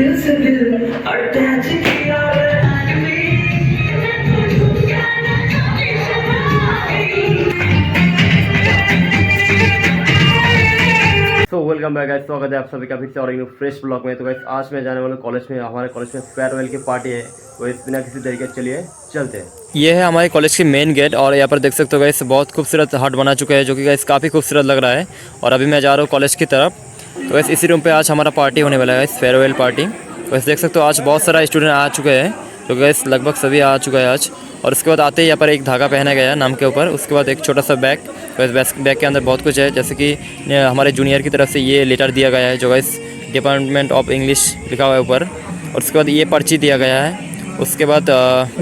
दिल से दिल अटैच किया सो वेलकम बैक गाइस, स्वागत है आप सभी का फिर से और एक फ्रेश ब्लॉग में। तो गाइस आज मैं जाने वाला हूँ कॉलेज में। हमारे कॉलेज में फेयरवेल की पार्टी है, तो इस बिना किसी तरीके चलिए चलते हैं। ये है हमारे कॉलेज की मेन गेट और यहाँ पर देख सकते हो गाइस बहुत खूबसूरत हट बना चुका है, जो कि गाइस काफ़ी खूबसूरत लग रहा है। और अभी मैं जा रहा हूँ कॉलेज की तरफ। तो गाइस इसी रूम पर आज हमारा पार्टी होने वाला है गाइस, फेयरवेल पार्टी। तो गाइस देख सकते हो आज बहुत सारा स्टूडेंट आ चुके हैं, तो गाइस लगभग सभी आ चुका है आज। और उसके बाद आते ही यहाँ पर एक धागा पहना गया है नाम के ऊपर। उसके बाद एक छोटा सा बैग, तो इस बैग के अंदर बहुत कुछ है, जैसे कि हमारे जूनियर की तरफ से ये लेटर दिया गया है जो गाइस डिपार्टमेंट ऑफ इंग्लिश लिखा हुआ है ऊपर। और उसके बाद ये पर्ची दिया गया है। उसके बाद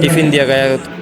टिफ़िन दिया गया है।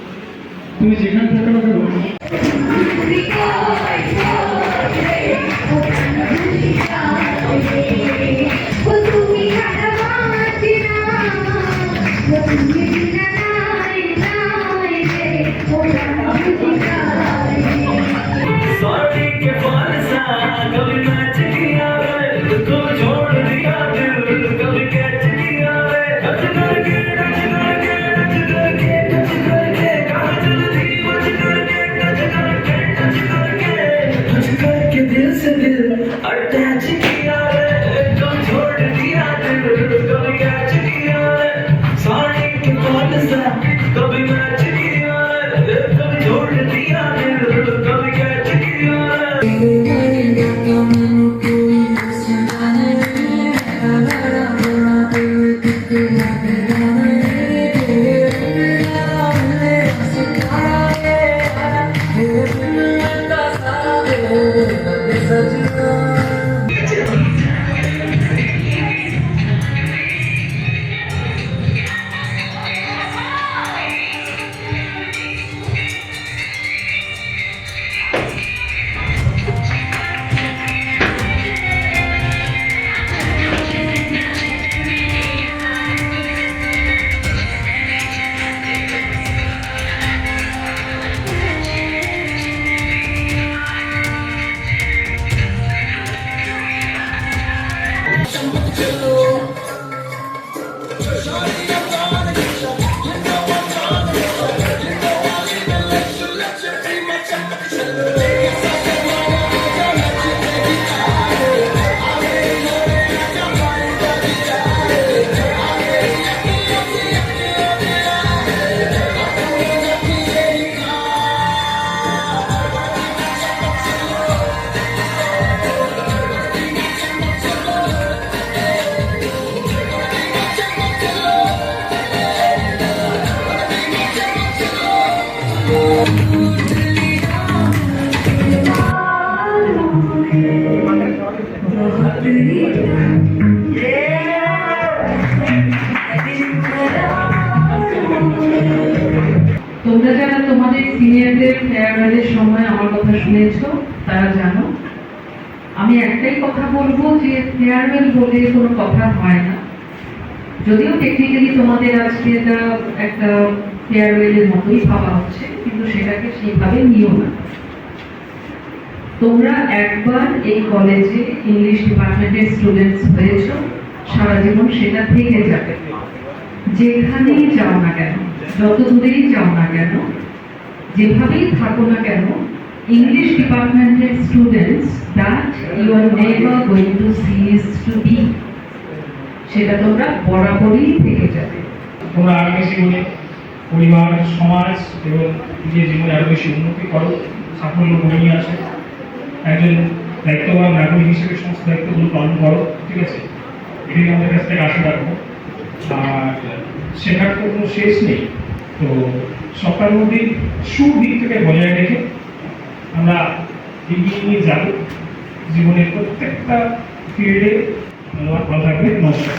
তোমরা যারা তোমাদের সিনিয়রদের ফেয়ারওয়েলের সময় আমার কথা শুনেছো তারা জানো আমি একটাই কথা বলবো যে ফেয়ারওয়েল বলে কোনো কথা হয় না। যদিও টেকনিক্যালি তোমাদের আজকে এটা একটা ফেয়ারওয়েলের মতোই ভাবা হচ্ছে, কিন্তু সেটাকে সেইভাবে নিও না। তোমরা একবার এই কলেজে ইংলিশ ডিপার্টমেন্টের স্টুডেন্টস হয়েছো, সারা জীবন সেটা থেকে যাবে। যেখানেই যাও না কেন, যত দূরেই যাও না কেন, যেভাবেই থাকো না কেন, ইংলিশ ডিপার্টমেন্টের students that you are never going to cease to be, সেটা তোমরা বরাবরই থেকে যাবে। তোমরা আরো বেশি করে পরিবার, সমাজ এবং নিজের জীবনে আরো বেশি উন্নতি করো, সাফল্য বয়ে নিয়ে আসো। একজন দায়িত্ববান নাগরিক হিসেবে সমস্ত দায়িত্বগুলো পালন করো, ঠিক আছে? এটাই আমাদের কাছ থেকে আশা রাখবো। আর শেখার তো কোনো শেষ নেই, তো সবটার মধ্যেই সুদিক থেকে বজায় রেখে আমরা এগিয়ে নিয়ে যাব জীবনের প্রত্যেকটা ফিল্ডে। ভালো থাকবে, নমস্কার।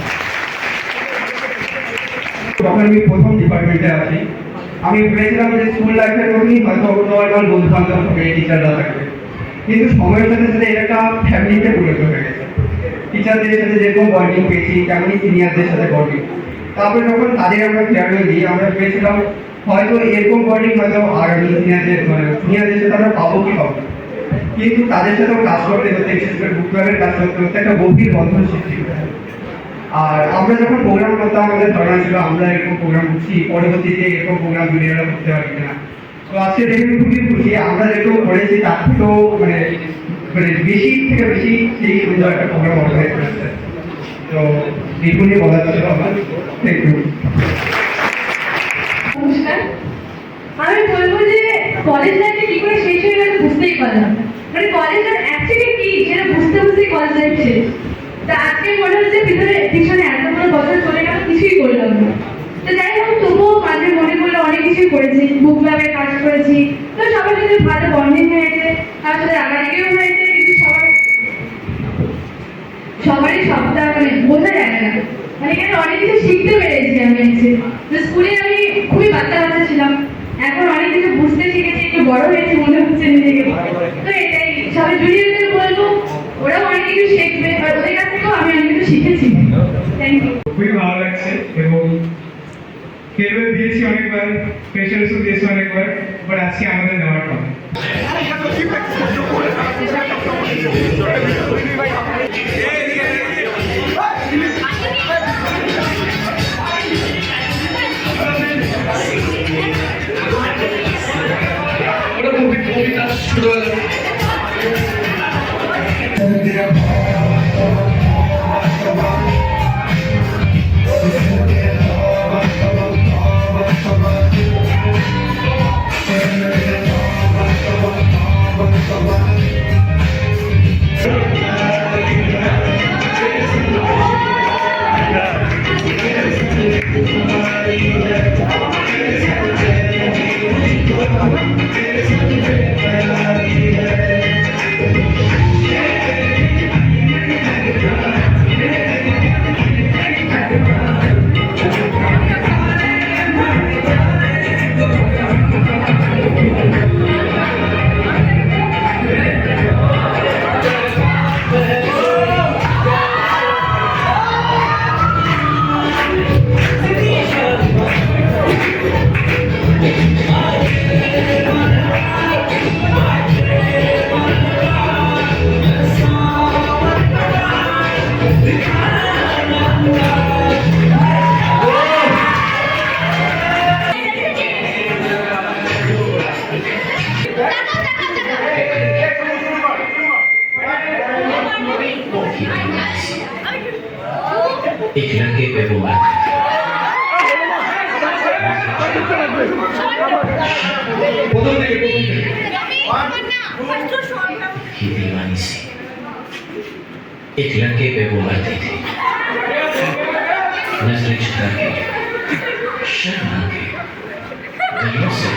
তখন আমি প্রথম ডিপার্টমেন্টে আছি। আমি ভেবেছিলাম যে স্কুল লাইফের মতনই হয়তো নর্মাল বন্ধু বান্ধব হবে, টিচাররা থাকবে, কিন্তু সময়ের সাথে সাথে এটা একটা ফ্যামিলিতে পরিণত হয়ে গেছে। টিচারদের সাথে যেরকম বন্ডিং পেয়েছি তেমনই সিনিয়রদের সাথে বন্ডিং। তারপরে যখন তাদের আমরা ফেয়ারওয়েল দিই, আমরা ভেবেছিলাম হয়তো এরকম বন্ডিং হয়তো আগামী সিনিয়রদের সাথে আমরা পাবো কি পাবো, কিন্তু তাদের সাথেও কাজ করতে হতে, বিশেষ করে বুক ক্লাবের কাজ করতে হতে একটা গভীর বন্ধন সৃষ্টি করে। আর আমরা যখন প্রোগ্রাম করতাম আমাদের ধারণা ছিল আমরা এরকম প্রোগ্রাম করছি, পরবর্তীতে এরকম প্রোগ্রাম জুনিয়ররা করতে পারবে কিনা। তো আজকে দেখে খুবই খুশি, আমরা যেরকম করেছি তার থেকেও মানে মানে বেশি থেকে বেশি সেই সুন্দর একটা প্রোগ্রাম অর্গানাইজ করেছে। তো এইগুলি বলার ছিল আমার। Thank you. নমস্কার, আমি বলবো যে কলেজ লাইফে কি করে শেষ হয়ে গেল বুঝতেই পারলাম না। মানে কলেজ লাইফ অ্যাকচুয়ালি কি সেটা বুঝতে বুঝতেই কলেজ লাইফ শেষ। তা আজকে মনে হচ্ছে পিছনে এতগুলো বছর চলে গেল, কিছুই করলাম না। তো যাই হোক, তবুও মাঝে মনে করলে অনেক কিছুই করেছি, বুক ক্লাবে কাজ করেছি। তো সবার সাথে ভালো বন্ডিং হয়েছে, তার সাথে রাগারাগিও হয়েছে, কিন্তু সবারই সবটা মানে বোঝা যায় না। মানে এখানে অনেক কিছু শিখতে পেরেছি আমি এসে। স্কুলে আমি খুবই বাচ্চা বাচ্চা ছিলাম, এখন অনেক কিছু বুঝতে শিখেছি, একটু বড় হয়েছে মনে হচ্ছে নিজেকে। তো এটাই সবাই জুনিয়রদের বলবো, ওরাও অনেক কিছু শিখবে, আর ওদের কাছ থেকেও আমি অনেক কিছু শিখেছি। Thank you. খুবই ভালো লাগছে এবং ফেয়ারওয়েল দিয়েছি অনেকবার, ফ্রেশার্সও দিয়েছি অনেকবার, বাট আজকে আমাদের নেওয়ার কথা। एक लड़के पे वो बात की दीवानी सी एक लड़के पे वो मरती थी, नजरें झुका के शर्मा के गलियों से